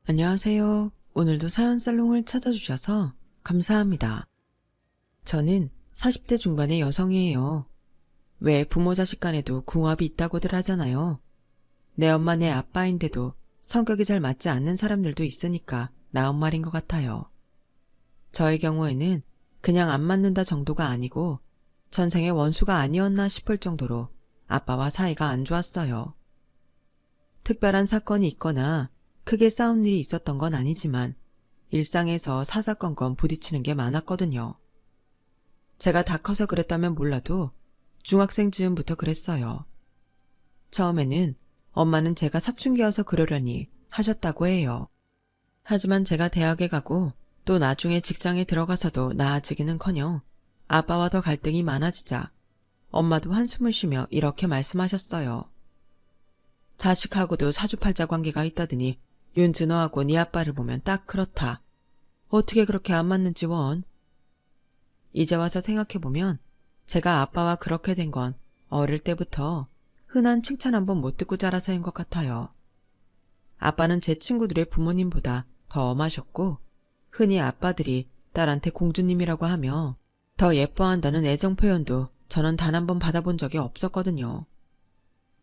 안녕하세요. 오늘도 사연 살롱을 찾아주셔서 감사합니다. 저는 40대 중반의 여성이에요. 왜 부모 자식 간에도 궁합이 있다고들 하잖아요. 내 엄마 내 아빠인데도 성격이 잘 맞지 않는 사람들도 있으니까 나온 말인 것 같아요. 저의 경우에는 그냥 안 맞는다 정도가 아니고 전생의 원수가 아니었나 싶을 정도로 아빠와 사이가 안 좋았어요. 특별한 사건이 있거나 크게 싸운 일이 있었던 건 아니지만 일상에서 사사건건 부딪히는 게 많았거든요. 제가 다 커서 그랬다면 몰라도 중학생 즈음부터 그랬어요. 처음에는 엄마는 제가 사춘기여서 그러려니 하셨다고 해요. 하지만 제가 대학에 가고 또 나중에 직장에 들어가서도 나아지기는커녕 아빠와 더 갈등이 많아지자 엄마도 한숨을 쉬며 이렇게 말씀하셨어요. 자식하고도 사주팔자 관계가 있다더니 윤지 너하고 네 아빠를 보면 딱 그렇다. 어떻게 그렇게 안 맞는지 원. 이제 와서 생각해보면 제가 아빠와 그렇게 된 건 어릴 때부터 흔한 칭찬 한 번 못 듣고 자라서인 것 같아요. 아빠는 제 친구들의 부모님보다 더 엄하셨고 흔히 아빠들이 딸한테 공주님이라고 하며 더 예뻐한다는 애정 표현도 저는 단 한 번 받아본 적이 없었거든요.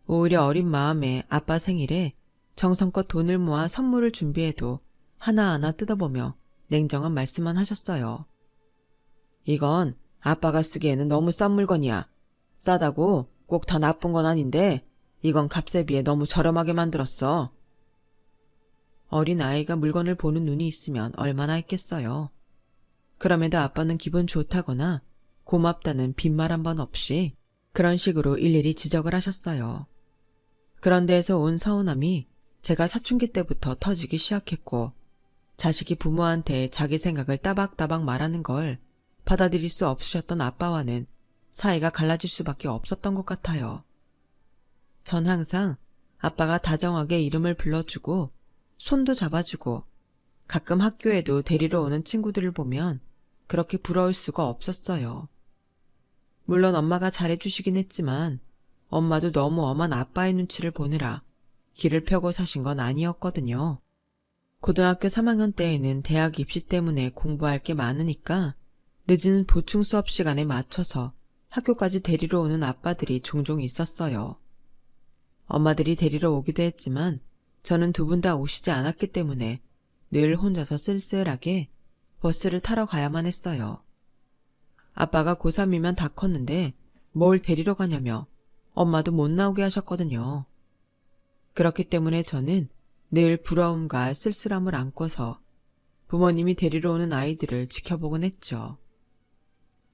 오히려 어린 마음에 아빠 생일에 정성껏 돈을 모아 선물을 준비해도 하나하나 뜯어보며 냉정한 말씀만 하셨어요. 이건 아빠가 쓰기에는 너무 싼 물건이야. 싸다고 꼭 다 나쁜 건 아닌데 이건 값에 비해 너무 저렴하게 만들었어. 어린 아이가 물건을 보는 눈이 있으면 얼마나 했겠어요. 그럼에도 아빠는 기분 좋다거나 고맙다는 빈말 한 번 없이 그런 식으로 일일이 지적을 하셨어요. 그런 데에서 온 서운함이 제가 사춘기 때부터 터지기 시작했고 자식이 부모한테 자기 생각을 따박따박 말하는 걸 받아들일 수 없으셨던 아빠와는 사이가 갈라질 수밖에 없었던 것 같아요. 전 항상 아빠가 다정하게 이름을 불러주고 손도 잡아주고 가끔 학교에도 데리러 오는 친구들을 보면 그렇게 부러울 수가 없었어요. 물론 엄마가 잘해주시긴 했지만 엄마도 너무 엄한 아빠의 눈치를 보느라 길을 펴고 사신 건 아니었거든요. 고등학교 3학년 때에는 대학 입시 때문에 공부할 게 많으니까 늦은 보충 수업 시간에 맞춰서 학교까지 데리러 오는 아빠들이 종종 있었어요. 엄마들이 데리러 오기도 했지만 저는 두 분 다 오시지 않았기 때문에 늘 혼자서 쓸쓸하게 버스를 타러 가야만 했어요. 아빠가 고3이면 다 컸는데 뭘 데리러 가냐며 엄마도 못 나오게 하셨거든요. 그렇기 때문에 저는 늘 부러움과 쓸쓸함을 안고서 부모님이 데리러 오는 아이들을 지켜보곤 했죠.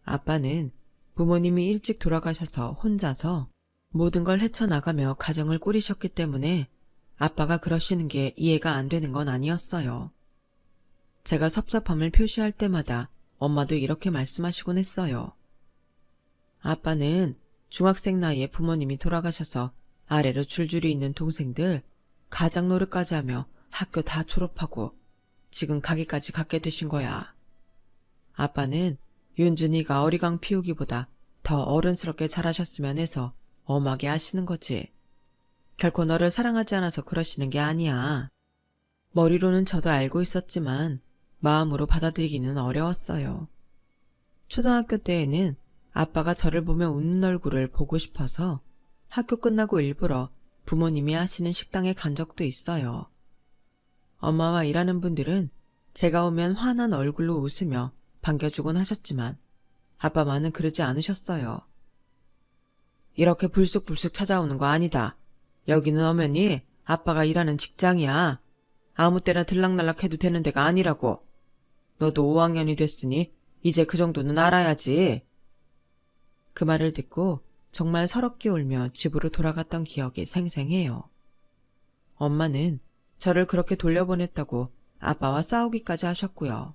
아빠는 부모님이 일찍 돌아가셔서 혼자서 모든 걸 헤쳐나가며 가정을 꾸리셨기 때문에 아빠가 그러시는 게 이해가 안 되는 건 아니었어요. 제가 섭섭함을 표시할 때마다 엄마도 이렇게 말씀하시곤 했어요. 아빠는 중학생 나이에 부모님이 돌아가셔서 아래로 줄줄이 있는 동생들 가장 노릇까지 하며 학교 다 졸업하고 지금 가기까지 갖게 되신 거야. 아빠는 윤준이가 어리광 피우기보다 더 어른스럽게 자라셨으면 해서 엄하게 하시는 거지. 결코 너를 사랑하지 않아서 그러시는 게 아니야. 머리로는 저도 알고 있었지만 마음으로 받아들이기는 어려웠어요. 초등학교 때에는 아빠가 저를 보며 웃는 얼굴을 보고 싶어서 학교 끝나고 일부러 부모님이 하시는 식당에 간 적도 있어요. 엄마와 일하는 분들은 제가 오면 환한 얼굴로 웃으며 반겨주곤 하셨지만 아빠만은 그러지 않으셨어요. 이렇게 불쑥불쑥 찾아오는 거 아니다. 여기는 엄연히 아빠가 일하는 직장이야. 아무 때나 들락날락 해도 되는 데가 아니라고. 너도 5학년이 됐으니 이제 그 정도는 알아야지. 그 말을 듣고 정말 서럽게 울며 집으로 돌아갔던 기억이 생생해요. 엄마는 저를 그렇게 돌려보냈다고 아빠와 싸우기까지 하셨고요.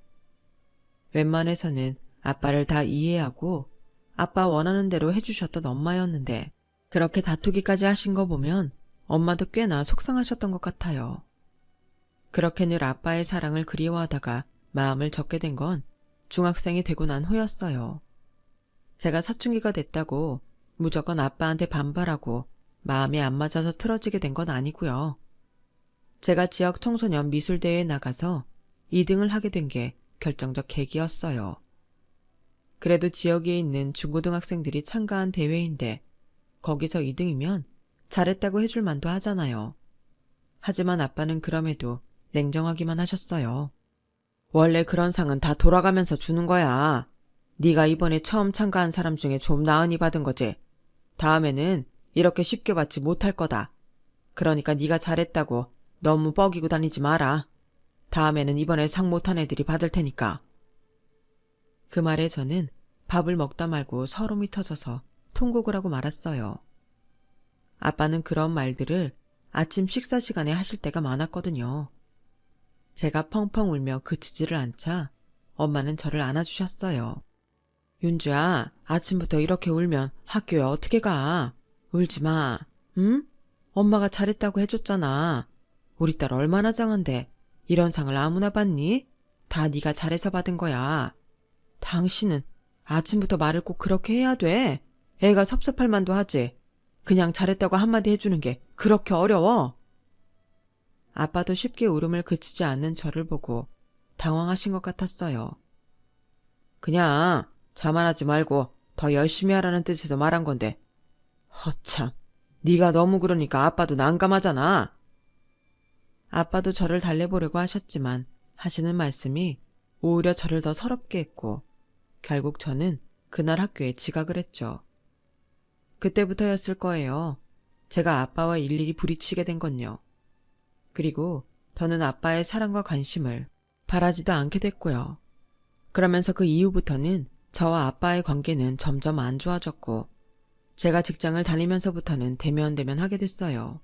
웬만해서는 아빠를 다 이해하고 아빠 원하는 대로 해주셨던 엄마였는데 그렇게 다투기까지 하신 거 보면 엄마도 꽤나 속상하셨던 것 같아요. 그렇게 늘 아빠의 사랑을 그리워하다가 마음을 접게 된 건 중학생이 되고 난 후였어요. 제가 사춘기가 됐다고 무조건 아빠한테 반발하고 마음이 안 맞아서 틀어지게 된 건 아니고요. 제가 지역 청소년 미술대회에 나가서 2등을 하게 된 게 결정적 계기였어요. 그래도 지역에 있는 중고등학생들이 참가한 대회인데 거기서 2등이면 잘했다고 해줄 만도 하잖아요. 하지만 아빠는 그럼에도 냉정하기만 하셨어요. 원래 그런 상은 다 돌아가면서 주는 거야. 네가 이번에 처음 참가한 사람 중에 좀 나은이 받은 거지. 다음에는 이렇게 쉽게 받지 못할 거다. 그러니까 네가 잘했다고 너무 뻐기고 다니지 마라. 다음에는 이번에 상 못한 애들이 받을 테니까. 그 말에 저는 밥을 먹다 말고 서름이 터져서 통곡을 하고 말았어요. 아빠는 그런 말들을 아침 식사 시간에 하실 때가 많았거든요. 제가 펑펑 울며 그치지를 않자 엄마는 저를 안아주셨어요. 윤주야, 아침부터 이렇게 울면 학교에 어떻게 가? 울지 마. 응? 엄마가 잘했다고 해줬잖아. 우리 딸 얼마나 장한데 이런 상을 아무나 받니? 다 네가 잘해서 받은 거야. 당신은 아침부터 말을 꼭 그렇게 해야 돼. 애가 섭섭할 만도 하지. 그냥 잘했다고 한마디 해주는 게 그렇게 어려워? 아빠도 쉽게 울음을 그치지 않는 저를 보고 당황하신 것 같았어요. 그냥 자만하지 말고 더 열심히 하라는 뜻에서 말한 건데. 허참, 네가 너무 그러니까 아빠도 난감하잖아. 아빠도 저를 달래보려고 하셨지만 하시는 말씀이 오히려 저를 더 서럽게 했고 결국 저는 그날 학교에 지각을 했죠. 그때부터였을 거예요. 제가 아빠와 일일이 부딪히게 된 건요. 그리고 더는 아빠의 사랑과 관심을 바라지도 않게 됐고요. 그러면서 그 이후부터는 저와 아빠의 관계는 점점 안 좋아졌고 제가 직장을 다니면서부터는 대면대면하게 됐어요.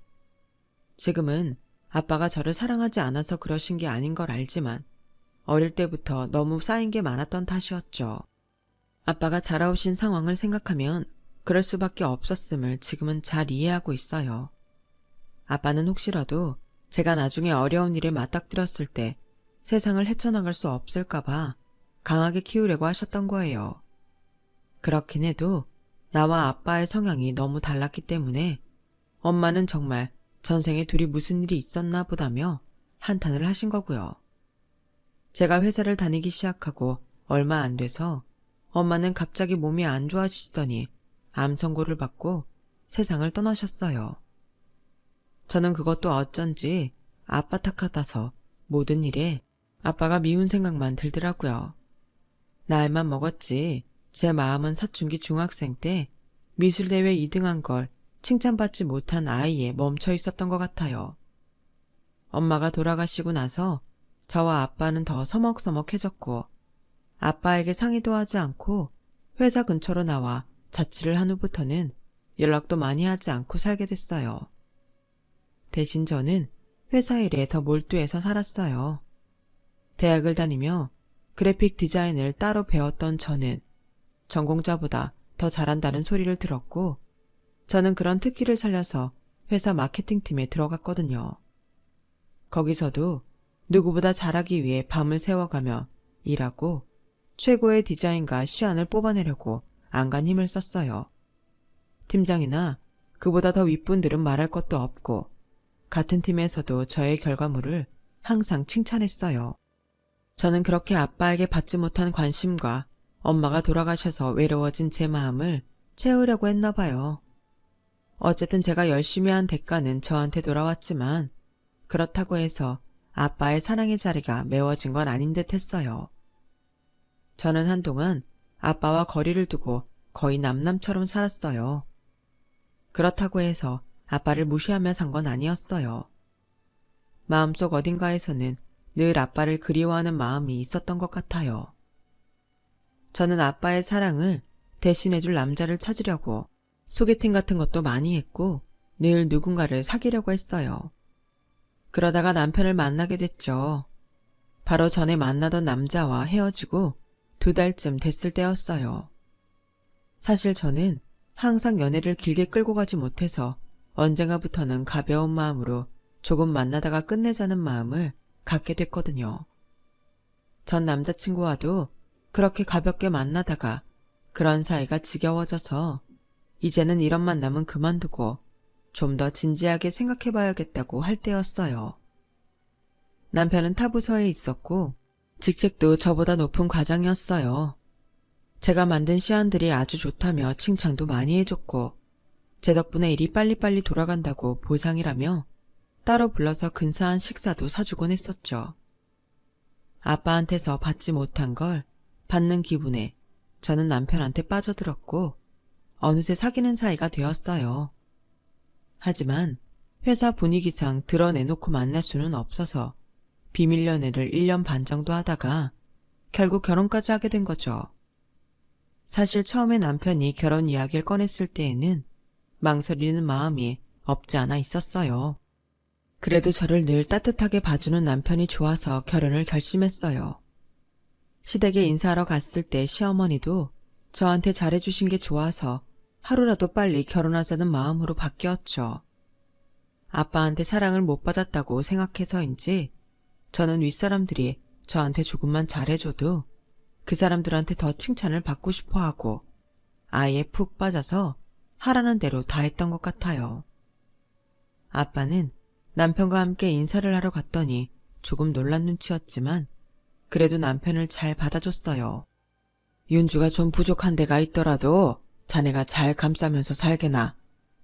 지금은 아빠가 저를 사랑하지 않아서 그러신 게 아닌 걸 알지만 어릴 때부터 너무 쌓인 게 많았던 탓이었죠. 아빠가 자라오신 상황을 생각하면 그럴 수밖에 없었음을 지금은 잘 이해하고 있어요. 아빠는 혹시라도 제가 나중에 어려운 일에 맞닥뜨렸을 때 세상을 헤쳐나갈 수 없을까봐 강하게 키우려고 하셨던 거예요. 그렇긴 해도 나와 아빠의 성향이 너무 달랐기 때문에 엄마는 정말 전생에 둘이 무슨 일이 있었나 보다며 한탄을 하신 거고요. 제가 회사를 다니기 시작하고 얼마 안 돼서 엄마는 갑자기 몸이 안 좋아지시더니 암 선고를 받고 세상을 떠나셨어요. 저는 그것도 어쩐지 아빠 탓같아서 모든 일에 아빠가 미운 생각만 들더라고요. 나이만 먹었지 제 마음은 사춘기 중학생 때 미술대회 2등한 걸 칭찬받지 못한 아이에 멈춰 있었던 것 같아요. 엄마가 돌아가시고 나서 저와 아빠는 더 서먹서먹해졌고 아빠에게 상의도 하지 않고 회사 근처로 나와 자취를 한 후부터는 연락도 많이 하지 않고 살게 됐어요. 대신 저는 회사 일에 더 몰두해서 살았어요. 대학을 다니며 그래픽 디자인을 따로 배웠던 저는 전공자보다 더 잘한다는 소리를 들었고 저는 그런 특기를 살려서 회사 마케팅팀에 들어갔거든요. 거기서도 누구보다 잘하기 위해 밤을 새워가며 일하고 최고의 디자인과 시안을 뽑아내려고 안간 힘을 썼어요. 팀장이나 그보다 더 윗분들은 말할 것도 없고 같은 팀에서도 저의 결과물을 항상 칭찬했어요. 저는 그렇게 아빠에게 받지 못한 관심과 엄마가 돌아가셔서 외로워진 제 마음을 채우려고 했나 봐요. 어쨌든 제가 열심히 한 대가는 저한테 돌아왔지만 그렇다고 해서 아빠의 사랑의 자리가 메워진 건 아닌 듯 했어요. 저는 한동안 아빠와 거리를 두고 거의 남남처럼 살았어요. 그렇다고 해서 아빠를 무시하며 산 건 아니었어요. 마음속 어딘가에서는 늘 아빠를 그리워하는 마음이 있었던 것 같아요. 저는 아빠의 사랑을 대신해줄 남자를 찾으려고 소개팅 같은 것도 많이 했고 늘 누군가를 사귀려고 했어요. 그러다가 남편을 만나게 됐죠. 바로 전에 만나던 남자와 헤어지고 2달쯤 됐을 때였어요. 사실 저는 항상 연애를 길게 끌고 가지 못해서 언젠가부터는 가벼운 마음으로 조금 만나다가 끝내자는 마음을 갖게 됐거든요. 전 남자친구와도 그렇게 가볍게 만나다가 그런 사이가 지겨워져서 이제는 이런 만남은 그만두고 좀 더 진지하게 생각해봐야겠다고 할 때였어요. 남편은 타부서에 있었고 직책도 저보다 높은 과장이었어요. 제가 만든 시안들이 아주 좋다며 칭찬도 많이 해줬고 제 덕분에 일이 빨리빨리 돌아간다고 보상이라며 따로 불러서 근사한 식사도 사주곤 했었죠. 아빠한테서 받지 못한 걸 받는 기분에 저는 남편한테 빠져들었고 어느새 사귀는 사이가 되었어요. 하지만 회사 분위기상 드러내놓고 만날 수는 없어서 비밀 연애를 1년 반 정도 하다가 결국 결혼까지 하게 된 거죠. 사실 처음에 남편이 결혼 이야기를 꺼냈을 때에는 망설이는 마음이 없지 않아 있었어요. 그래도 저를 늘 따뜻하게 봐주는 남편이 좋아서 결혼을 결심했어요. 시댁에 인사하러 갔을 때 시어머니도 저한테 잘해주신 게 좋아서 하루라도 빨리 결혼하자는 마음으로 바뀌었죠. 아빠한테 사랑을 못 받았다고 생각해서인지 저는 윗사람들이 저한테 조금만 잘해줘도 그 사람들한테 더 칭찬을 받고 싶어하고 아예 푹 빠져서 하라는 대로 다 했던 것 같아요. 아빠는 남편과 함께 인사를 하러 갔더니 조금 놀란 눈치였지만 그래도 남편을 잘 받아줬어요. 윤주가 좀 부족한 데가 있더라도 자네가 잘 감싸면서 살게나.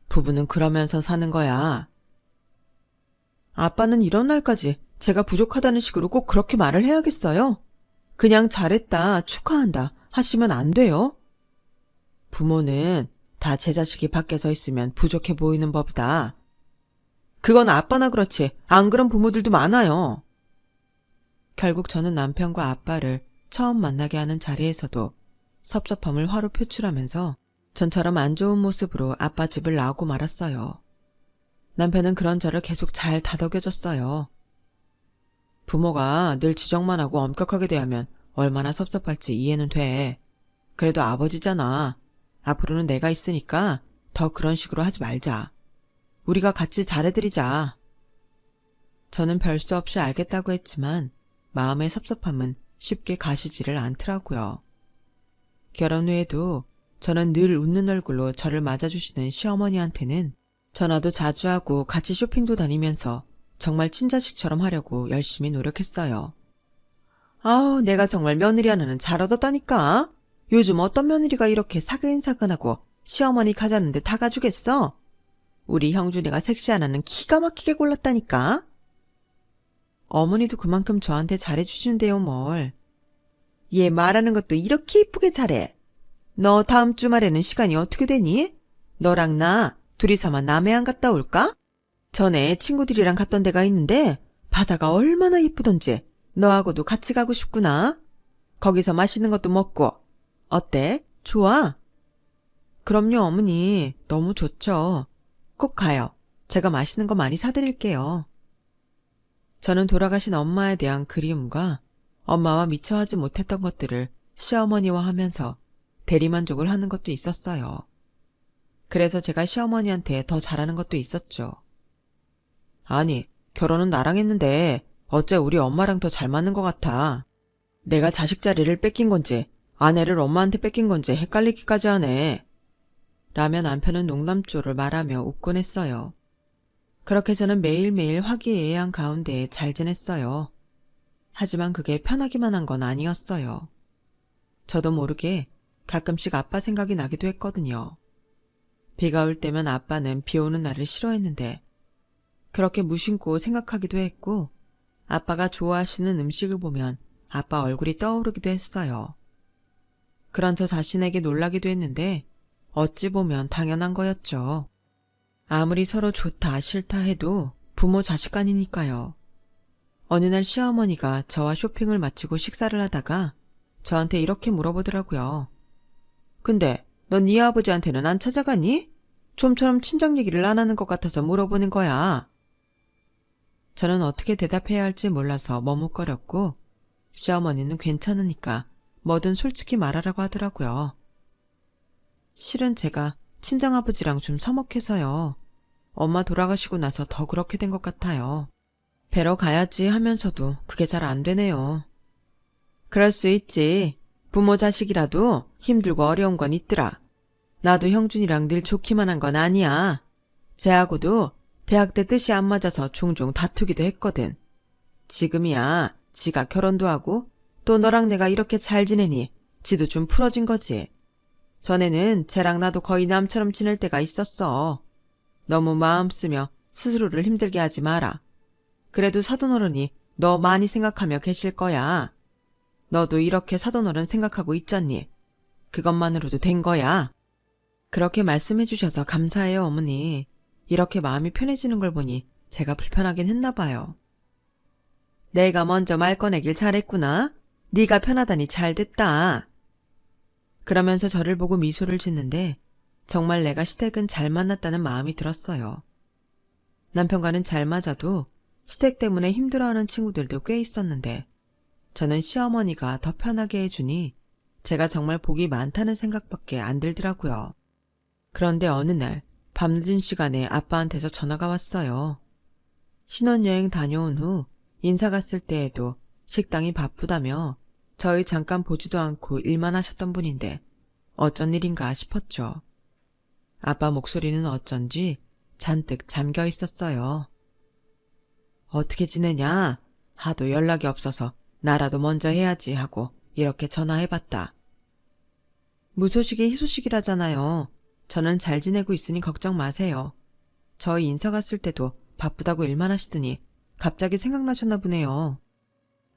부부는 그러면서 사는 거야. 아빠는 이런 날까지 제가 부족하다는 식으로 꼭 그렇게 말을 해야겠어요? 그냥 잘했다, 축하한다 하시면 안 돼요? 부모는 다 제 자식이 밖에서 있으면 부족해 보이는 법이다. 그건 아빠나 그렇지 안 그런 부모들도 많아요. 결국 저는 남편과 아빠를 처음 만나게 하는 자리에서도 섭섭함을 화로 표출하면서 전처럼 안 좋은 모습으로 아빠 집을 나오고 말았어요. 남편은 그런 저를 계속 잘 다독여줬어요. 부모가 늘 지적만 하고 엄격하게 대하면 얼마나 섭섭할지 이해는 돼. 그래도 아버지잖아. 앞으로는 내가 있으니까 더 그런 식으로 하지 말자. 우리가 같이 잘해드리자. 저는 별 수 없이 알겠다고 했지만 마음의 섭섭함은 쉽게 가시지를 않더라고요. 결혼 후에도 저는 늘 웃는 얼굴로 저를 맞아주시는 시어머니한테는 전화도 자주 하고 같이 쇼핑도 다니면서 정말 친자식처럼 하려고 열심히 노력했어요. 아우, 내가 정말 며느리 하나는 잘 얻었다니까. 요즘 어떤 며느리가 이렇게 사근사근하고 시어머니 가자는데 다 가주겠어? 우리 형준이가 섹시 하나는 기가 막히게 골랐다니까. 어머니도 그만큼 저한테 잘해주시는데요, 뭘. 얘 말하는 것도 이렇게 이쁘게 잘해. 너 다음 주말에는 시간이 어떻게 되니? 너랑 나 둘이서만 남해안 갔다 올까? 전에 친구들이랑 갔던 데가 있는데 바다가 얼마나 이쁘던지 너하고도 같이 가고 싶구나. 거기서 맛있는 것도 먹고. 어때? 좋아? 그럼요, 어머니. 너무 좋죠. 꼭 가요. 제가 맛있는 거 많이 사드릴게요. 저는 돌아가신 엄마에 대한 그리움과 엄마와 미처 하지 못했던 것들을 시어머니와 하면서 대리만족을 하는 것도 있었어요. 그래서 제가 시어머니한테 더 잘하는 것도 있었죠. 아니, 결혼은 나랑 했는데 어째 우리 엄마랑 더 잘 맞는 것 같아. 내가 자식 자리를 뺏긴 건지 아내를 엄마한테 뺏긴 건지 헷갈리기까지 하네. 라며 남편은 농담조를 말하며 웃곤 했어요. 그렇게 저는 매일매일 화기애애한 가운데 잘 지냈어요. 하지만 그게 편하기만 한 건 아니었어요. 저도 모르게 가끔씩 아빠 생각이 나기도 했거든요. 비가 올 때면 아빠는 비 오는 날을 싫어했는데 그렇게 무심코 생각하기도 했고 아빠가 좋아하시는 음식을 보면 아빠 얼굴이 떠오르기도 했어요. 그런 저 자신에게 놀라기도 했는데 어찌 보면 당연한 거였죠. 아무리 서로 좋다 싫다 해도 부모 자식 간이니까요. 어느 날 시어머니가 저와 쇼핑을 마치고 식사를 하다가 저한테 이렇게 물어보더라고요. 근데 넌 네 아버지한테는 안 찾아가니? 좀처럼 친정 얘기를 안 하는 것 같아서 물어보는 거야. 저는 어떻게 대답해야 할지 몰라서 머뭇거렸고 시어머니는 괜찮으니까 뭐든 솔직히 말하라고 하더라고요. 실은 제가 친정아버지랑 좀 서먹해서요. 엄마 돌아가시고 나서 더 그렇게 된 것 같아요. 뵈러 가야지 하면서도 그게 잘 안 되네요. 그럴 수 있지. 부모 자식이라도 힘들고 어려운 건 있더라. 나도 형준이랑 늘 좋기만 한 건 아니야. 쟤하고도 대학 때 뜻이 안 맞아서 종종 다투기도 했거든. 지금이야 지가 결혼도 하고 또 너랑 내가 이렇게 잘 지내니 지도 좀 풀어진 거지. 전에는 쟤랑 나도 거의 남처럼 지낼 때가 있었어. 너무 마음 쓰며 스스로를 힘들게 하지 마라. 그래도 사돈어른이 너 많이 생각하며 계실 거야. 너도 이렇게 사돈어른 생각하고 있잖니. 그것만으로도 된 거야. 그렇게 말씀해 주셔서 감사해요, 어머니. 이렇게 마음이 편해지는 걸 보니 제가 불편하긴 했나 봐요. 내가 먼저 말 꺼내길 잘했구나. 네가 편하다니 잘 됐다. 그러면서 저를 보고 미소를 짓는데 정말 내가 시댁은 잘 만났다는 마음이 들었어요. 남편과는 잘 맞아도 시댁 때문에 힘들어하는 친구들도 꽤 있었는데 저는 시어머니가 더 편하게 해주니 제가 정말 복이 많다는 생각밖에 안 들더라고요. 그런데 어느 날 밤늦은 시간에 아빠한테서 전화가 왔어요. 신혼여행 다녀온 후 인사 갔을 때에도 식당이 바쁘다며 저희 잠깐 보지도 않고 일만 하셨던 분인데 어쩐 일인가 싶었죠. 아빠 목소리는 어쩐지 잔뜩 잠겨 있었어요. 어떻게 지내냐? 하도 연락이 없어서 나라도 먼저 해야지 하고 이렇게 전화해봤다. 무소식이 희소식이라잖아요. 저는 잘 지내고 있으니 걱정 마세요. 저희 인사 갔을 때도 바쁘다고 일만 하시더니 갑자기 생각나셨나 보네요.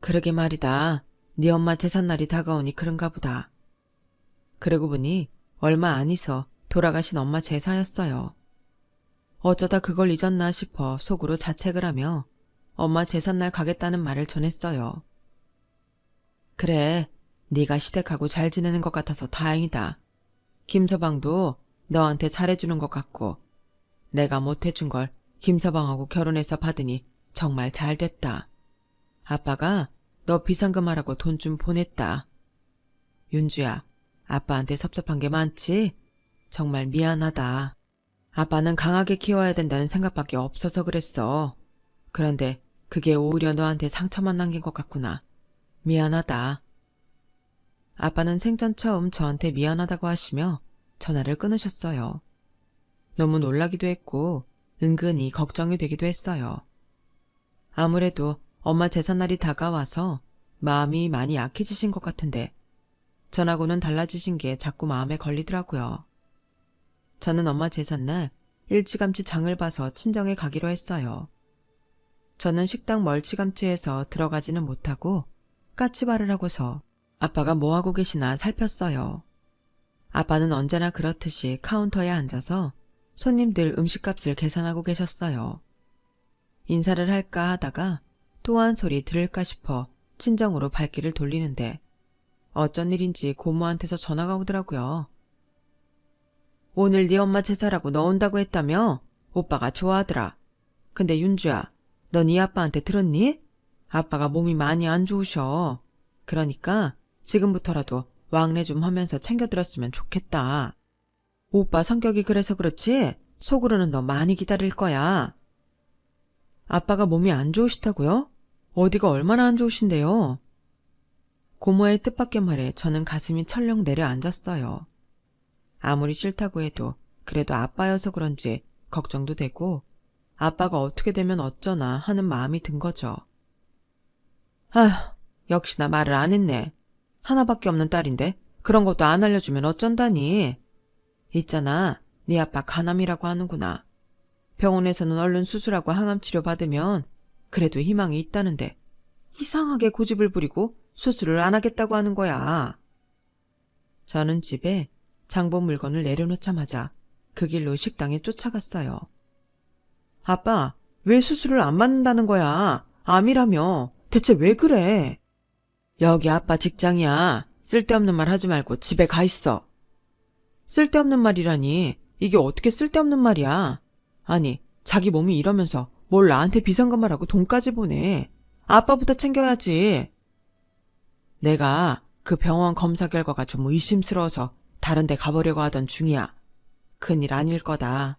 그러게 말이다. 네 엄마 제삿날이 다가오니 그런가 보다. 그러고 보니 얼마 안 있어 돌아가신 엄마 제사였어요. 어쩌다 그걸 잊었나 싶어 속으로 자책을 하며 엄마 제삿날 가겠다는 말을 전했어요. 그래, 네가 시댁하고 잘 지내는 것 같아서 다행이다. 김서방도 너한테 잘해주는 것 같고 내가 못해준 걸 김서방하고 결혼해서 받으니 정말 잘 됐다. 아빠가 너 비상금 하라고 돈 좀 보냈다. 윤주야, 아빠한테 섭섭한 게 많지? 정말 미안하다. 아빠는 강하게 키워야 된다는 생각밖에 없어서 그랬어. 그런데 그게 오히려 너한테 상처만 남긴 것 같구나. 미안하다. 아빠는 생전 처음 저한테 미안하다고 하시며 전화를 끊으셨어요. 너무 놀라기도 했고 은근히 걱정이 되기도 했어요. 아무래도 엄마 제삿날이 다가와서 마음이 많이 약해지신 것 같은데 전하고는 달라지신 게 자꾸 마음에 걸리더라고요. 저는 엄마 제삿날 일찌감치 장을 봐서 친정에 가기로 했어요. 저는 식당 멀찌감치해서 들어가지는 못하고 까치발을 하고서 아빠가 뭐하고 계시나 살폈어요. 아빠는 언제나 그렇듯이 카운터에 앉아서 손님들 음식값을 계산하고 계셨어요. 인사를 할까 하다가 또 한 소리 들을까 싶어 친정으로 발길을 돌리는데 어쩐 일인지 고모한테서 전화가 오더라고요. 오늘 네 엄마 제사라고 너 온다고 했다며? 오빠가 좋아하더라. 근데 윤주야, 너 네 아빠한테 들었니? 아빠가 몸이 많이 안 좋으셔. 그러니까 지금부터라도 왕래 좀 하면서 챙겨들었으면 좋겠다. 오빠 성격이 그래서 그렇지 속으로는 너 많이 기다릴 거야. 아빠가 몸이 안 좋으시다고요? 어디가 얼마나 안 좋으신데요? 고모의 뜻밖의 말에 저는 가슴이 철렁 내려앉았어요. 아무리 싫다고 해도 그래도 아빠여서 그런지 걱정도 되고 아빠가 어떻게 되면 어쩌나 하는 마음이 든 거죠. 아휴, 역시나 말을 안 했네. 하나밖에 없는 딸인데 그런 것도 안 알려주면 어쩐다니. 있잖아, 네 아빠 간암이라고 하는구나. 병원에서는 얼른 수술하고 항암 치료 받으면 그래도 희망이 있다는데 이상하게 고집을 부리고 수술을 안 하겠다고 하는 거야. 저는 집에 장본 물건을 내려놓자마자 그 길로 식당에 쫓아갔어요. 아빠, 왜 수술을 안 받는다는 거야? 암이라며. 대체 왜 그래? 여기 아빠 직장이야. 쓸데없는 말 하지 말고 집에 가 있어. 쓸데없는 말이라니. 이게 어떻게 쓸데없는 말이야. 아니, 자기 몸이 이러면서 뭘 나한테 비상금하라고 돈까지 보내. 아빠부터 챙겨야지. 내가 그 병원 검사 결과가 좀 의심스러워서 다른 데 가보려고 하던 중이야. 큰일 아닐 거다.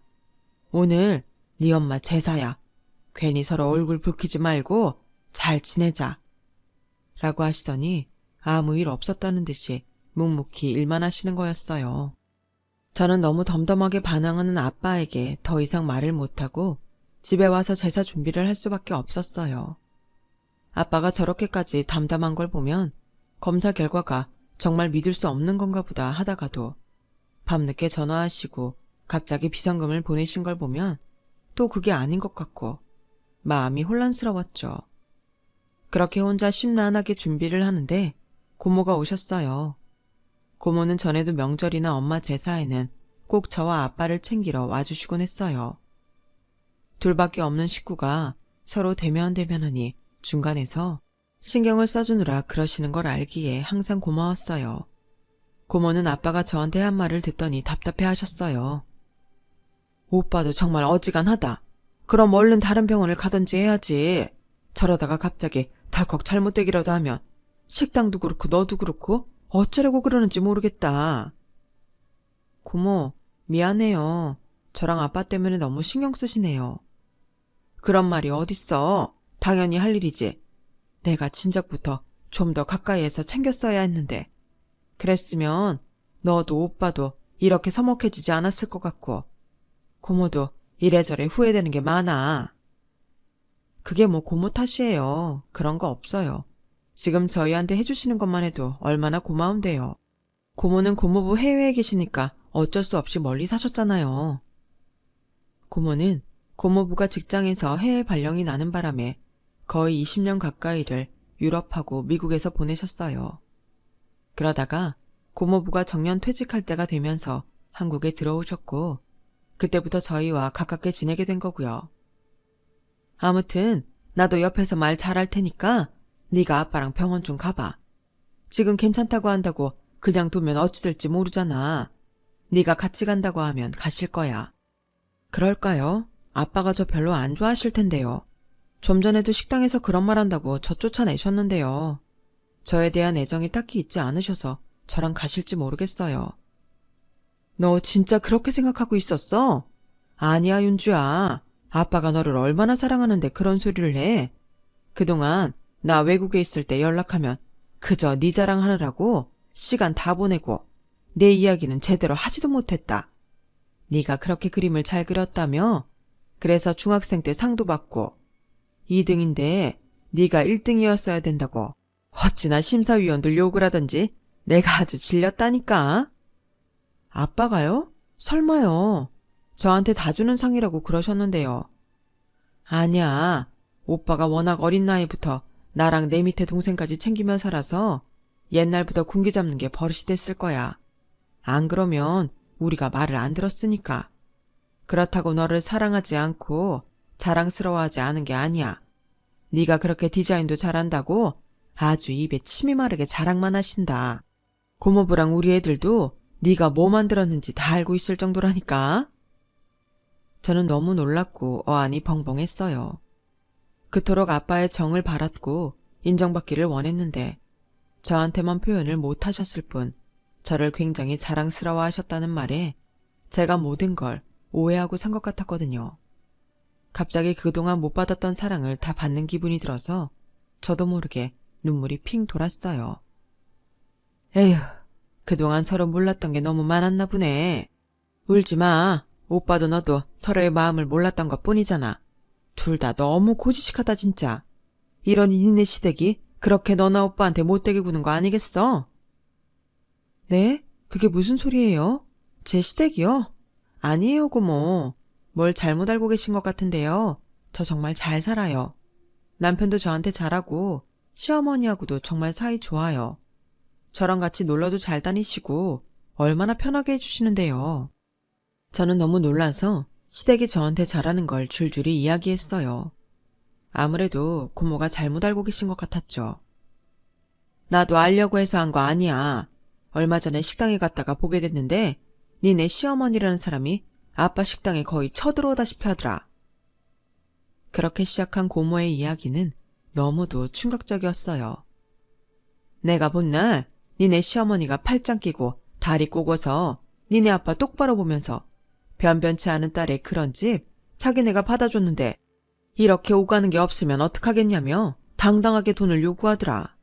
오늘 네 엄마 제사야. 괜히 서로 얼굴 붉히지 말고 잘 지내자. 라고 하시더니 아무 일 없었다는 듯이 묵묵히 일만 하시는 거였어요. 저는 너무 덤덤하게 반항하는 아빠에게 더 이상 말을 못하고 집에 와서 제사 준비를 할 수밖에 없었어요. 아빠가 저렇게까지 담담한 걸 보면 검사 결과가 정말 믿을 수 없는 건가 보다 하다가도 밤늦게 전화하시고 갑자기 비상금을 보내신 걸 보면 또 그게 아닌 것 같고 마음이 혼란스러웠죠. 그렇게 혼자 심란하게 준비를 하는데 고모가 오셨어요. 고모는 전에도 명절이나 엄마 제사에는 꼭 저와 아빠를 챙기러 와주시곤 했어요. 둘밖에 없는 식구가 서로 대면대면하니 중간에서 신경을 써주느라 그러시는 걸 알기에 항상 고마웠어요. 고모는 아빠가 저한테 한 말을 듣더니 답답해 하셨어요. 오빠도 정말 어지간하다. 그럼 얼른 다른 병원을 가든지 해야지. 저러다가 갑자기 덜컥 잘못되기라도 하면 식당도 그렇고 너도 그렇고 어쩌려고 그러는지 모르겠다. 고모, 미안해요. 저랑 아빠 때문에 너무 신경 쓰시네요. 그런 말이 어딨어. 당연히 할 일이지. 내가 진작부터 좀 더 가까이에서 챙겼어야 했는데. 그랬으면 너도 오빠도 이렇게 서먹해지지 않았을 것 같고 고모도 이래저래 후회되는 게 많아. 그게 뭐 고모 탓이에요. 그런 거 없어요. 지금 저희한테 해주시는 것만 해도 얼마나 고마운데요. 고모는 고모부 해외에 계시니까 어쩔 수 없이 멀리 사셨잖아요. 고모는 고모부가 직장에서 해외 발령이 나는 바람에 거의 20년 가까이를 유럽하고 미국에서 보내셨어요. 그러다가 고모부가 정년 퇴직할 때가 되면서 한국에 들어오셨고 그때부터 저희와 가깝게 지내게 된 거고요. 아무튼 나도 옆에서 말 잘할 테니까 네가 아빠랑 병원 좀 가봐. 지금 괜찮다고 한다고 그냥 두면 어찌 될지 모르잖아. 네가 같이 간다고 하면 가실 거야. 그럴까요? 아빠가 저 별로 안 좋아하실 텐데요. 좀 전에도 식당에서 그런 말 한다고 저 쫓아내셨는데요. 저에 대한 애정이 딱히 있지 않으셔서 저랑 가실지 모르겠어요. 너 진짜 그렇게 생각하고 있었어? 아니야, 윤주야. 아빠가 너를 얼마나 사랑하는데 그런 소리를 해. 그동안 나 외국에 있을 때 연락하면 그저 네 자랑하느라고 시간 다 보내고 내 이야기는 제대로 하지도 못했다. 네가 그렇게 그림을 잘 그렸다며? 그래서 중학생 때 상도 받고 2등인데 네가 1등이었어야 된다고 어찌나 심사위원들 욕을 하던지 내가 아주 질렸다니까. 아빠가요? 설마요. 저한테 다 주는 상이라고 그러셨는데요. 아니야. 오빠가 워낙 어린 나이부터 나랑 내 밑에 동생까지 챙기며 살아서 옛날부터 군기 잡는 게 버릇이 됐을 거야. 안 그러면 우리가 말을 안 들었으니까. 그렇다고 너를 사랑하지 않고 자랑스러워하지 않은 게 아니야. 네가 그렇게 디자인도 잘한다고 아주 입에 침이 마르게 자랑만 하신다. 고모부랑 우리 애들도 네가 뭐 만들었는지 다 알고 있을 정도라니까. 저는 너무 놀랐고 어안이 벙벙했어요. 그토록 아빠의 정을 바랐고 인정받기를 원했는데 저한테만 표현을 못하셨을 뿐 저를 굉장히 자랑스러워 하셨다는 말에 제가 모든 걸 오해하고 산 것 같았거든요. 갑자기 그동안 못 받았던 사랑을 다 받는 기분이 들어서 저도 모르게 눈물이 핑 돌았어요. 에휴, 그동안 서로 몰랐던 게 너무 많았나 보네. 울지 마. 오빠도 너도 서로의 마음을 몰랐던 것 뿐이잖아. 둘 다 너무 고지식하다 진짜. 이런 니네 시댁이 그렇게 너나 오빠한테 못되게 구는 거 아니겠어? 네? 그게 무슨 소리예요? 제 시댁이요? 아니에요, 고모. 뭘 잘못 알고 계신 것 같은데요. 저 정말 잘 살아요. 남편도 저한테 잘하고 시어머니하고도 정말 사이 좋아요. 저랑 같이 놀러도 잘 다니시고 얼마나 편하게 해주시는데요. 저는 너무 놀라서 시댁이 저한테 잘하는 걸 줄줄이 이야기했어요. 아무래도 고모가 잘못 알고 계신 것 같았죠. 나도 알려고 해서 한 거 아니야. 얼마 전에 식당에 갔다가 보게 됐는데 니네 시어머니라는 사람이 아빠 식당에 거의 쳐들어오다시피 하더라. 그렇게 시작한 고모의 이야기는 너무도 충격적이었어요. 내가 본 날 니네 시어머니가 팔짱 끼고 다리 꼬고서 니네 아빠 똑바로 보면서 변변치 않은 딸의 그런 집 자기네가 받아줬는데 이렇게 오가는 게 없으면 어떡하겠냐며 당당하게 돈을 요구하더라.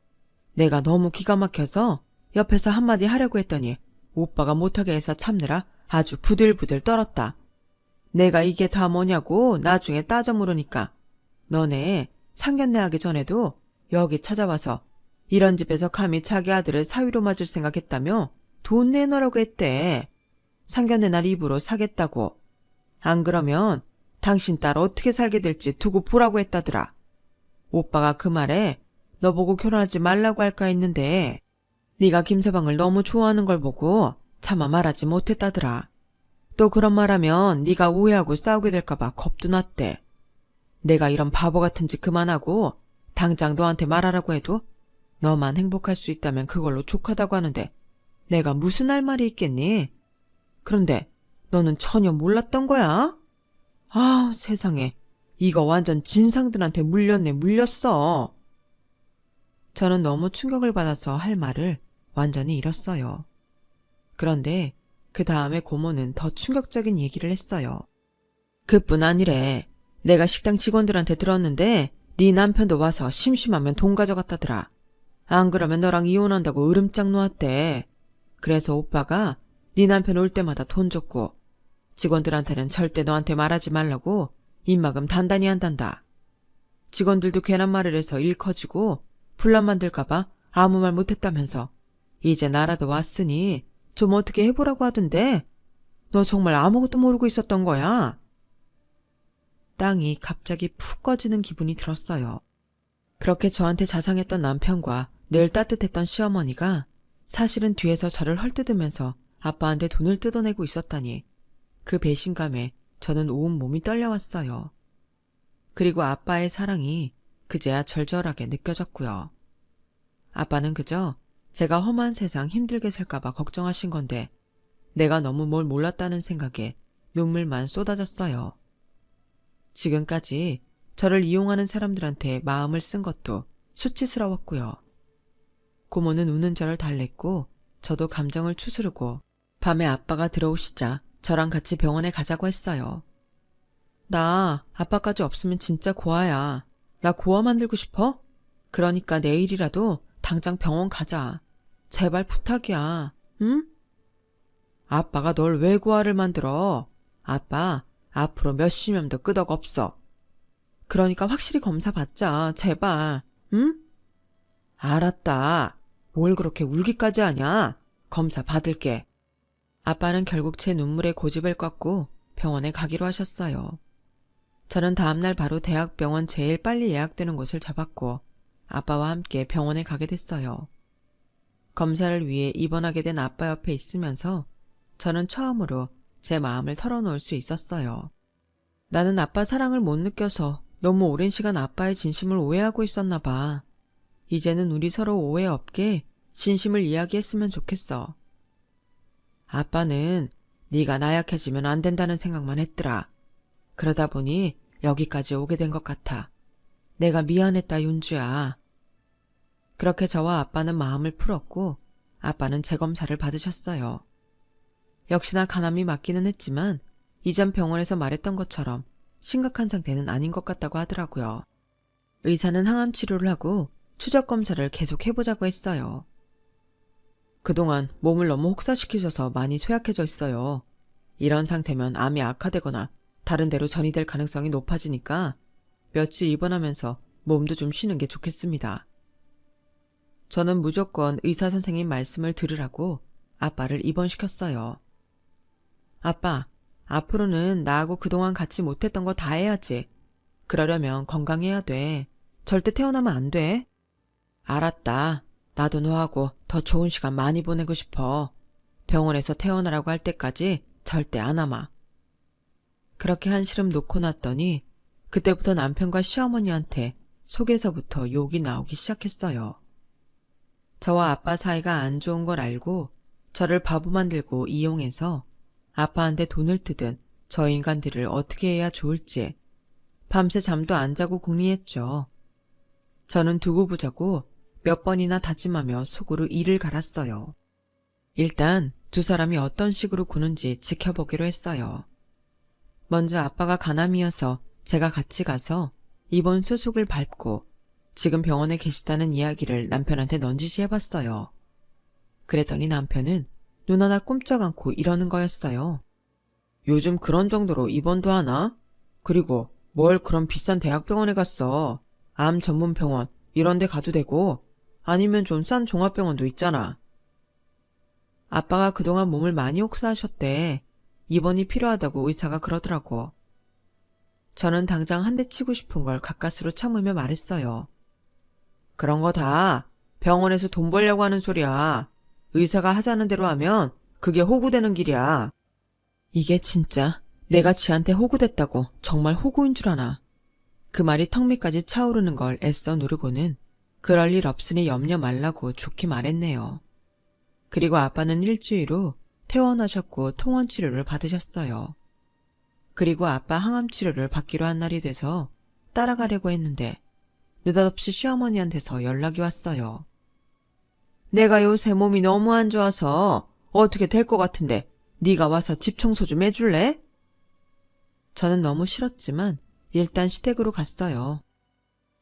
내가 너무 기가 막혀서 옆에서 한마디 하려고 했더니 오빠가 못하게 해서 참느라 아주 부들부들 떨었다. 내가 이게 다 뭐냐고 나중에 따져 물으니까 너네 상견례 하기 전에도 여기 찾아와서 이런 집에서 감히 자기 아들을 사위로 맞을 생각했다며 돈 내놓으라고 했대. 상견례 날 입으로 사겠다고. 안 그러면 당신 딸 어떻게 살게 될지 두고 보라고 했다더라. 오빠가 그 말에 너 보고 결혼하지 말라고 할까 했는데 네가 김서방을 너무 좋아하는 걸 보고 차마 말하지 못했다더라. 또 그런 말하면 네가 오해하고 싸우게 될까봐 겁도 났대. 내가 이런 바보 같은 짓 그만하고 당장 너한테 말하라고 해도 너만 행복할 수 있다면 그걸로 족하다고 하는데 내가 무슨 할 말이 있겠니? 그런데 너는 전혀 몰랐던 거야? 아, 세상에. 이거 완전 진상들한테 물렸네, 물렸어. 저는 너무 충격을 받아서 할 말을 완전히 잃었어요. 그런데 그 다음에 고모는 더 충격적인 얘기를 했어요. 그뿐 아니래. 내가 식당 직원들한테 들었는데 네 남편도 와서 심심하면 돈 가져갔다더라. 안 그러면 너랑 이혼한다고 으름장 놓았대. 그래서 오빠가 네 남편 올 때마다 돈 줬고 직원들한테는 절대 너한테 말하지 말라고 입막음 단단히 한단다. 직원들도 괜한 말을 해서 일 커지고 분란 만들까봐 아무 말 못했다면서 이제 나라도 왔으니 좀 어떻게 해보라고 하던데 너 정말 아무것도 모르고 있었던 거야? 땅이 갑자기 푹 꺼지는 기분이 들었어요. 그렇게 저한테 자상했던 남편과 늘 따뜻했던 시어머니가 사실은 뒤에서 저를 헐뜯으면서 아빠한테 돈을 뜯어내고 있었다니 그 배신감에 저는 온몸이 떨려왔어요. 그리고 아빠의 사랑이 그제야 절절하게 느껴졌고요. 아빠는 그저 제가 험한 세상 힘들게 살까봐 걱정하신 건데 내가 너무 뭘 몰랐다는 생각에 눈물만 쏟아졌어요. 지금까지 저를 이용하는 사람들한테 마음을 쓴 것도 수치스러웠고요. 고모는 우는 저를 달랬고 저도 감정을 추스르고 밤에 아빠가 들어오시자 저랑 같이 병원에 가자고 했어요. 나 아빠까지 없으면 진짜 고아야. 나 고아 만들고 싶어? 그러니까 내일이라도 당장 병원 가자. 제발 부탁이야. 응? 아빠가 널 왜 고아를 만들어? 아빠 앞으로 몇십 년도 끄덕 없어. 그러니까 확실히 검사 받자. 제발. 응? 알았다. 뭘 그렇게 울기까지 하냐? 검사 받을게. 아빠는 결국 제 눈물에 고집을 꺾고 병원에 가기로 하셨어요. 저는 다음날 바로 대학병원 제일 빨리 예약되는 곳을 잡았고 아빠와 함께 병원에 가게 됐어요. 검사를 위해 입원하게 된 아빠 옆에 있으면서 저는 처음으로 제 마음을 털어놓을 수 있었어요. 나는 아빠 사랑을 못 느껴서 너무 오랜 시간 아빠의 진심을 오해하고 있었나 봐. 이제는 우리 서로 오해 없게 진심을 이야기했으면 좋겠어. 아빠는 네가 나약해지면 안 된다는 생각만 했더라. 그러다 보니 여기까지 오게 된 것 같아. 내가 미안했다, 윤주야. 그렇게 저와 아빠는 마음을 풀었고 아빠는 재검사를 받으셨어요. 역시나 간암이 맞기는 했지만 이전 병원에서 말했던 것처럼 심각한 상태는 아닌 것 같다고 하더라고요. 의사는 항암 치료를 하고 추적 검사를 계속 해보자고 했어요. 그동안 몸을 너무 혹사시키셔서 많이 쇠약해져 있어요. 이런 상태면 암이 악화되거나 다른 데로 전이될 가능성이 높아지니까 며칠 입원하면서 몸도 좀 쉬는 게 좋겠습니다. 저는 무조건 의사 선생님 말씀을 들으라고 아빠를 입원시켰어요. 아빠, 앞으로는 나하고 그동안 같이 못했던 거 다 해야지. 그러려면 건강해야 돼. 절대 태어나면 안 돼. 알았다. 나도 너하고 더 좋은 시간 많이 보내고 싶어. 병원에서 태어나라고 할 때까지 절대 안 아마. 그렇게 한시름 놓고 났더니 그때부터 남편과 시어머니한테 속에서부터 욕이 나오기 시작했어요. 저와 아빠 사이가 안 좋은 걸 알고 저를 바보 만들고 이용해서 아빠한테 돈을 뜨든 저 인간들을 어떻게 해야 좋을지 밤새 잠도 안 자고 궁리했죠. 저는 두고 보자고 몇 번이나 다짐하며 속으로 이를 갈았어요. 일단 두 사람이 어떤 식으로 구는지 지켜보기로 했어요. 먼저 아빠가 간암이어서 제가 같이 가서 입원 수속을 밟고 지금 병원에 계시다는 이야기를 남편한테 넌지시 해봤어요. 그랬더니 남편은 눈 하나 꼼짝 않고 이러는 거였어요. 요즘 그런 정도로 입원도 하나? 그리고 뭘 그런 비싼 대학병원에 갔어. 암 전문 병원 이런 데 가도 되고 아니면 좀 싼 종합병원도 있잖아. 아빠가 그동안 몸을 많이 혹사하셨대. 입원이 필요하다고 의사가 그러더라고. 저는 당장 한 대 치고 싶은 걸 가까스로 참으며 말했어요. 그런 거 다 병원에서 돈 벌려고 하는 소리야. 의사가 하자는 대로 하면 그게 호구되는 길이야. 이게 진짜 내가 지한테 호구됐다고 정말 호구인 줄 아나. 그 말이 턱 밑까지 차오르는 걸 애써 누르고는 그럴 일 없으니 염려 말라고 좋게 말했네요. 그리고 아빠는 일주일 후 퇴원하셨고 통원 치료를 받으셨어요. 그리고 아빠 항암 치료를 받기로 한 날이 돼서 따라가려고 했는데 느닷없이 시어머니한테서 연락이 왔어요. 내가 요새 몸이 너무 안 좋아서 어떻게 될 것 같은데 네가 와서 집 청소 좀 해줄래? 저는 너무 싫었지만 일단 시댁으로 갔어요.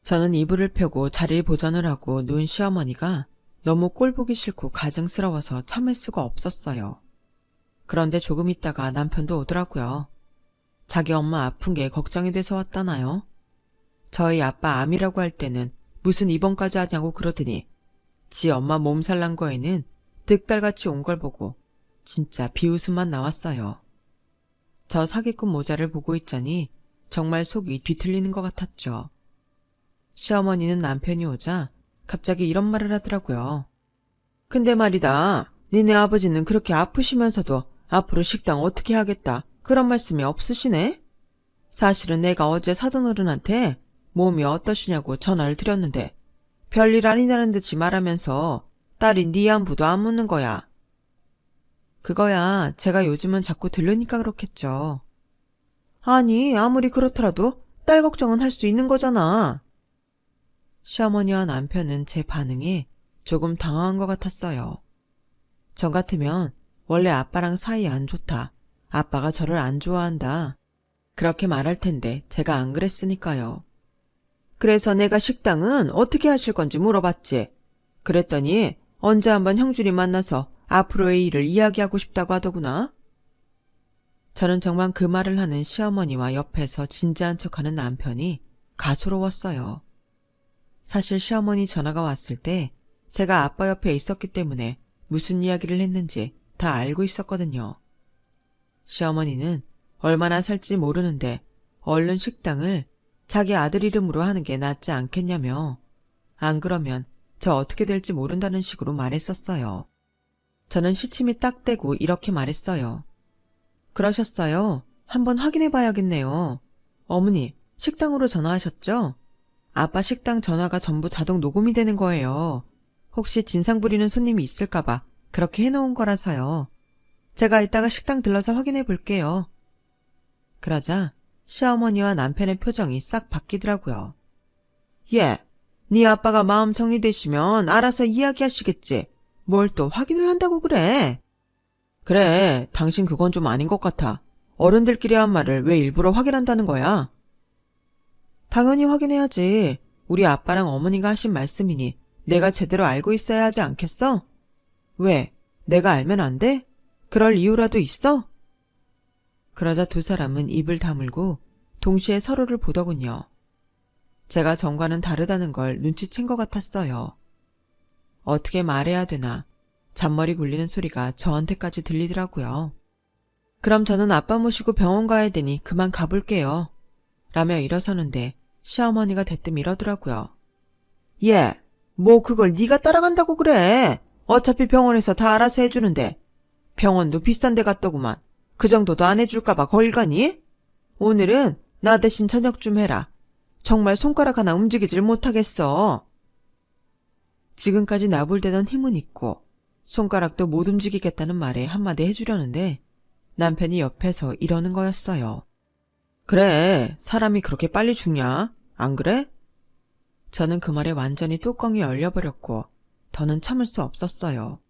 저는 이불을 펴고 자리를 보전을 하고 누운 시어머니가 너무 꼴보기 싫고 가증스러워서 참을 수가 없었어요. 그런데 조금 있다가 남편도 오더라고요. 자기 엄마 아픈 게 걱정이 돼서 왔다나요? 저희 아빠 암이라고 할 때는 무슨 입원까지 하냐고 그러더니 지 엄마 몸살 난 거에는 득달같이 온 걸 보고 진짜 비웃음만 나왔어요. 저 사기꾼 모자를 보고 있자니 정말 속이 뒤틀리는 것 같았죠. 시어머니는 남편이 오자 갑자기 이런 말을 하더라고요. 근데 말이다. 니네 아버지는 그렇게 아프시면서도 앞으로 식당 어떻게 하겠다 그런 말씀이 없으시네? 사실은 내가 어제 사돈어른한테 몸이 어떠시냐고 전화를 드렸는데 별일 아니라는 듯이 말하면서 딸이 네 안부도 안 묻는 거야. 그거야 제가 요즘은 자꾸 들르니까 그렇겠죠. 아니 아무리 그렇더라도 딸 걱정은 할 수 있는 거잖아. 시어머니와 남편은 제 반응에 조금 당황한 것 같았어요. 저 같으면 원래 아빠랑 사이 안 좋다. 아빠가 저를 안 좋아한다. 그렇게 말할 텐데 제가 안 그랬으니까요. 그래서 내가 식당은 어떻게 하실 건지 물어봤지. 그랬더니 언제 한번 형준이 만나서 앞으로의 일을 이야기하고 싶다고 하더구나. 저는 정말 그 말을 하는 시어머니와 옆에서 진지한 척하는 남편이 가소로웠어요. 사실 시어머니 전화가 왔을 때 제가 아빠 옆에 있었기 때문에 무슨 이야기를 했는지 다 알고 있었거든요. 시어머니는 얼마나 살지 모르는데 얼른 식당을 자기 아들 이름으로 하는 게 낫지 않겠냐며 안 그러면 저 어떻게 될지 모른다는 식으로 말했었어요. 저는 시침이 딱 떼고 이렇게 말했어요. 그러셨어요? 한번 확인해 봐야겠네요. 어머니, 식당으로 전화하셨죠? 아빠 식당 전화가 전부 자동 녹음이 되는 거예요. 혹시 진상 부리는 손님이 있을까봐 그렇게 해놓은 거라서요. 제가 이따가 식당 들러서 확인해 볼게요. 그러자 시어머니와 남편의 표정이 싹 바뀌더라고요. 예, 네 아빠가 마음 정리되시면 알아서 이야기하시겠지. 뭘 또 확인을 한다고 그래. 그래, 당신 그건 좀 아닌 것 같아. 어른들끼리 한 말을 왜 일부러 확인한다는 거야? 당연히 확인해야지. 우리 아빠랑 어머니가 하신 말씀이니 내가 제대로 알고 있어야 하지 않겠어? 왜? 내가 알면 안 돼? 그럴 이유라도 있어? 그러자 두 사람은 입을 다물고 동시에 서로를 보더군요. 제가 전과는 다르다는 걸 눈치챈 것 같았어요. 어떻게 말해야 되나 잔머리 굴리는 소리가 저한테까지 들리더라고요. 그럼 저는 아빠 모시고 병원 가야 되니 그만 가볼게요. 라며 일어서는데 시어머니가 대뜸 이러더라고요. 예, 뭐 그걸 네가 따라간다고 그래. 어차피 병원에서 다 알아서 해주는데. 병원도 비싼 데 갔더구만. 그 정도도 안 해줄까봐 거길 가니? 오늘은 나 대신 저녁 좀 해라. 정말 손가락 하나 움직이질 못하겠어. 지금까지 나불대던 힘은 있고 손가락도 못 움직이겠다는 말에 한마디 해주려는데 남편이 옆에서 이러는 거였어요. 그래, 사람이 그렇게 빨리 죽냐? 안 그래? 저는 그 말에 완전히 뚜껑이 열려버렸고 더는 참을 수 없었어요.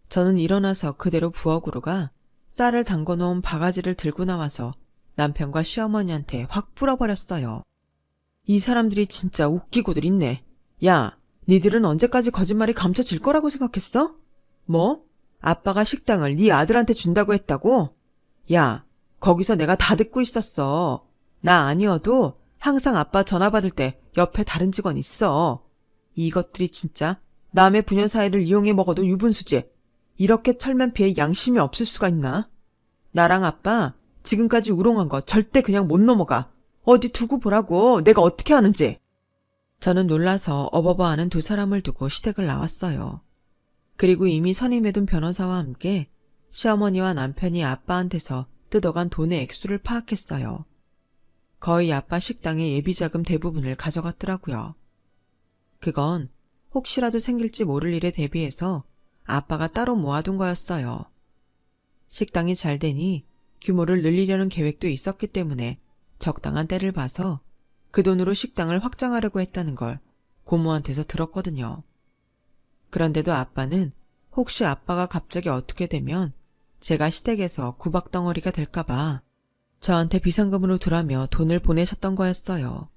저는 일어나서 그대로 부엌으로 가 쌀을 담궈놓은 바가지를 들고 나와서 남편과 시어머니한테 확 뿌려버렸어요. 이 사람들이 진짜 웃기고들 있네. 야, 니들은 언제까지 거짓말이 감춰질 거라고 생각했어? 뭐? 아빠가 식당을 네 아들한테 준다고 했다고? 야, 거기서 내가 다 듣고 있었어. 나 아니어도 항상 아빠 전화 받을 때 옆에 다른 직원 있어. 이것들이 진짜 남의 부녀 사이를 이용해 먹어도 유분수지. 이렇게 철면피해 양심이 없을 수가 있나? 나랑 아빠 지금까지 우롱한 거 절대 그냥 못 넘어가. 어디 두고 보라고 내가 어떻게 하는지. 저는 놀라서 어버버하는 두 사람을 두고 시댁을 나왔어요. 그리고 이미 선임해둔 변호사와 함께 시어머니와 남편이 아빠한테서 뜯어간 돈의 액수를 파악했어요. 거의 아빠 식당의 예비자금 대부분을 가져갔더라고요. 그건 혹시라도 생길지 모를 일에 대비해서 아빠가 따로 모아둔 거였어요. 식당이 잘 되니 규모를 늘리려는 계획도 있었기 때문에 적당한 때를 봐서 그 돈으로 식당을 확장하려고 했다는 걸 고모한테서 들었거든요. 그런데도 아빠는 혹시 아빠가 갑자기 어떻게 되면 제가 시댁에서 구박덩어리가 될까봐 저한테 비상금으로 두라며 돈을 보내셨던 거였어요.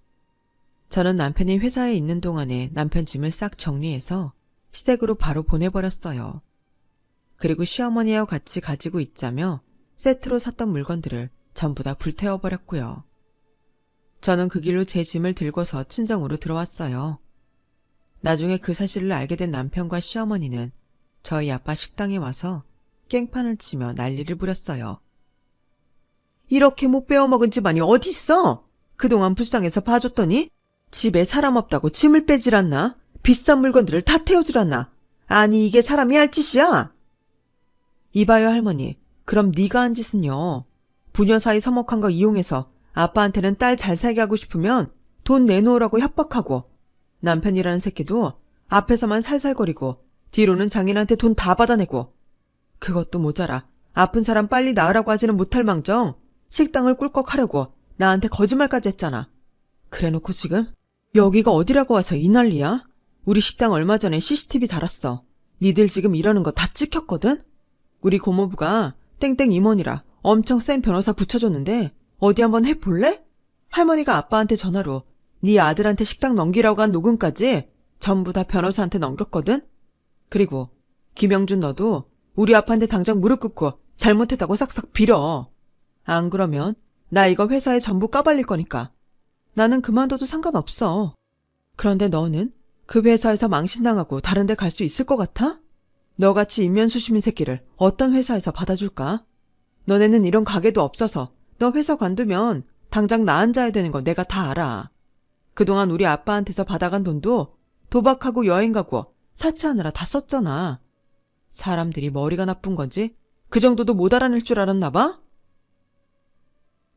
저는 남편이 회사에 있는 동안에 남편 짐을 싹 정리해서 시댁으로 바로 보내버렸어요. 그리고 시어머니와 같이 가지고 있자며 세트로 샀던 물건들을 전부 다 불태워버렸고요. 저는 그 길로 제 짐을 들고서 친정으로 들어왔어요. 나중에 그 사실을 알게 된 남편과 시어머니는 저희 아빠 식당에 와서 깽판을 치며 난리를 부렸어요. 이렇게 못 빼어먹은 집안이 어디 있어? 그동안 불쌍해서 봐줬더니 집에 사람 없다고 짐을 빼질 않나? 비싼 물건들을 다 태우질 않나? 아니 이게 사람이 할 짓이야? 이봐요 할머니, 그럼 네가 한 짓은요. 부녀 사이 서먹한 거 이용해서 아빠한테는 딸 잘 살게 하고 싶으면 돈 내놓으라고 협박하고 남편이라는 새끼도 앞에서만 살살거리고 뒤로는 장인한테 돈 다 받아내고 그것도 모자라 아픈 사람 빨리 나으라고 하지는 못할 망정 식당을 꿀꺽하려고 나한테 거짓말까지 했잖아. 그래놓고 지금 여기가 어디라고 와서 이 난리야? 우리 식당 얼마 전에 CCTV 달았어. 니들 지금 이러는 거 다 찍혔거든? 우리 고모부가 땡땡 임원이라 엄청 센 변호사 붙여줬는데 어디 한번 해볼래? 할머니가 아빠한테 전화로 네 아들한테 식당 넘기라고 한 녹음까지 전부 다 변호사한테 넘겼거든? 그리고 김영준 너도 우리 아빠한테 당장 무릎 꿇고 잘못했다고 싹싹 빌어. 안 그러면 나 이거 회사에 전부 까발릴 거니까. 나는 그만둬도 상관없어. 그런데 너는 그 회사에서 망신당하고 다른 데 갈 수 있을 것 같아? 너같이 인면수심인 새끼를 어떤 회사에서 받아줄까? 너네는 이런 가게도 없어서 너 회사 관두면 당장 나 앉아야 되는 거 내가 다 알아. 그동안 우리 아빠한테서 받아간 돈도 도박하고 여행 가고 사치하느라 다 썼잖아. 사람들이 머리가 나쁜 건지 그 정도도 못 알아낼 줄 알았나 봐?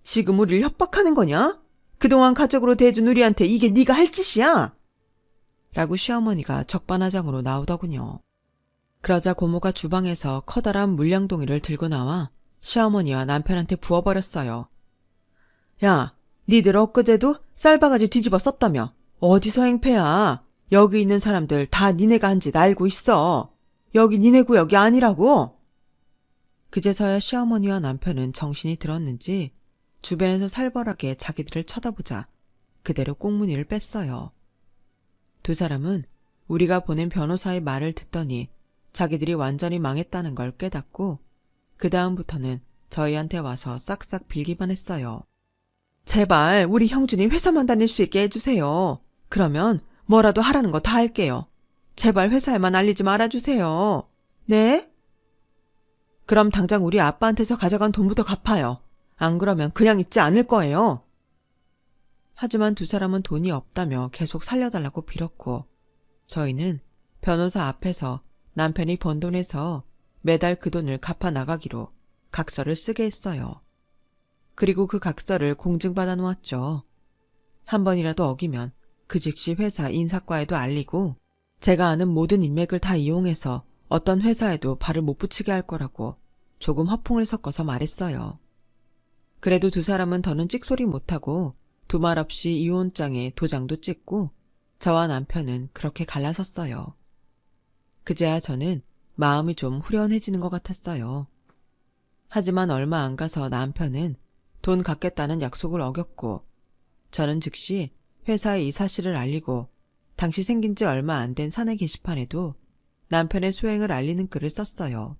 지금 우리를 협박하는 거냐? 그동안 가족으로 대해준 우리한테 이게 네가 할 짓이야? 라고 시어머니가 적반하장으로 나오더군요. 그러자 고모가 주방에서 커다란 물량동이를 들고 나와 시어머니와 남편한테 부어버렸어요. 야, 니들 엊그제도 쌀바가지 뒤집어 썼다며. 어디서 행패야. 여기 있는 사람들 다 니네가 한 짓 알고 있어. 여기 니네 구역이 아니라고. 그제서야 시어머니와 남편은 정신이 들었는지 주변에서 살벌하게 자기들을 쳐다보자 그대로 꽁무니를 뺐어요. 두 사람은 우리가 보낸 변호사의 말을 듣더니 자기들이 완전히 망했다는 걸 깨닫고 그 다음부터는 저희한테 와서 싹싹 빌기만 했어요. 제발 우리 형준이 회사만 다닐 수 있게 해주세요. 그러면 뭐라도 하라는 거 다 할게요. 제발 회사에만 알리지 말아주세요. 네? 그럼 당장 우리 아빠한테서 가져간 돈부터 갚아요. 안 그러면 그냥 있지 않을 거예요. 하지만 두 사람은 돈이 없다며 계속 살려달라고 빌었고 저희는 변호사 앞에서 남편이 번 돈에서 매달 그 돈을 갚아 나가기로 각서를 쓰게 했어요. 그리고 그 각서를 공증받아 놓았죠. 한 번이라도 어기면 그 즉시 회사 인사과에도 알리고 제가 아는 모든 인맥을 다 이용해서 어떤 회사에도 발을 못 붙이게 할 거라고 조금 허풍을 섞어서 말했어요. 그래도 두 사람은 더는 찍소리 못하고 두말 없이 이혼장에 도장도 찍고 저와 남편은 그렇게 갈라섰어요. 그제야 저는 마음이 좀 후련해지는 것 같았어요. 하지만 얼마 안 가서 남편은 돈 갚겠다는 약속을 어겼고 저는 즉시 회사에 이 사실을 알리고 당시 생긴 지 얼마 안 된 사내 게시판에도 남편의 소행을 알리는 글을 썼어요.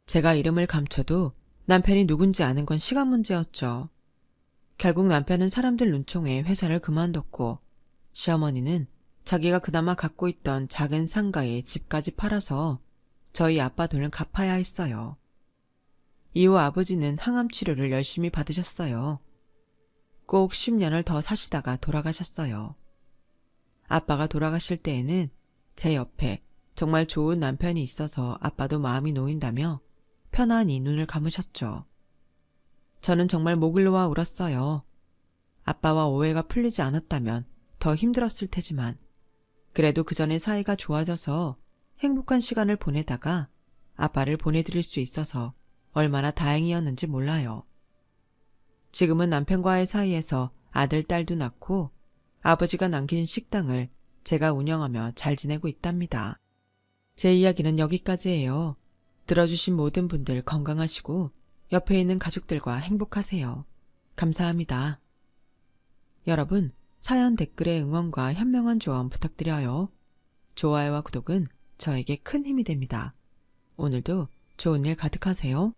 제가 이름을 감춰도 남편이 누군지 아는 건 시간 문제였죠. 결국 남편은 사람들 눈총에 회사를 그만뒀고 시어머니는 자기가 그나마 갖고 있던 작은 상가에 집까지 팔아서 저희 아빠 돈을 갚아야 했어요. 이후 아버지는 항암 치료를 열심히 받으셨어요. 꼭 10년을 더 사시다가 돌아가셨어요. 아빠가 돌아가실 때에는 제 옆에 정말 좋은 남편이 있어서 아빠도 마음이 놓인다며 편안히 눈을 감으셨죠. 저는 정말 목을 놓아 울었어요. 아빠와 오해가 풀리지 않았다면 더 힘들었을 테지만 그래도 그 전에 사이가 좋아져서 행복한 시간을 보내다가 아빠를 보내드릴 수 있어서 얼마나 다행이었는지 몰라요. 지금은 남편과의 사이에서 아들, 딸도 낳고 아버지가 남긴 식당을 제가 운영하며 잘 지내고 있답니다. 제 이야기는 여기까지예요. 들어주신 모든 분들 건강하시고 옆에 있는 가족들과 행복하세요. 감사합니다. 여러분, 사연 댓글에 응원과 현명한 조언 부탁드려요. 좋아요와 구독은 저에게 큰 힘이 됩니다. 오늘도 좋은 일 가득하세요.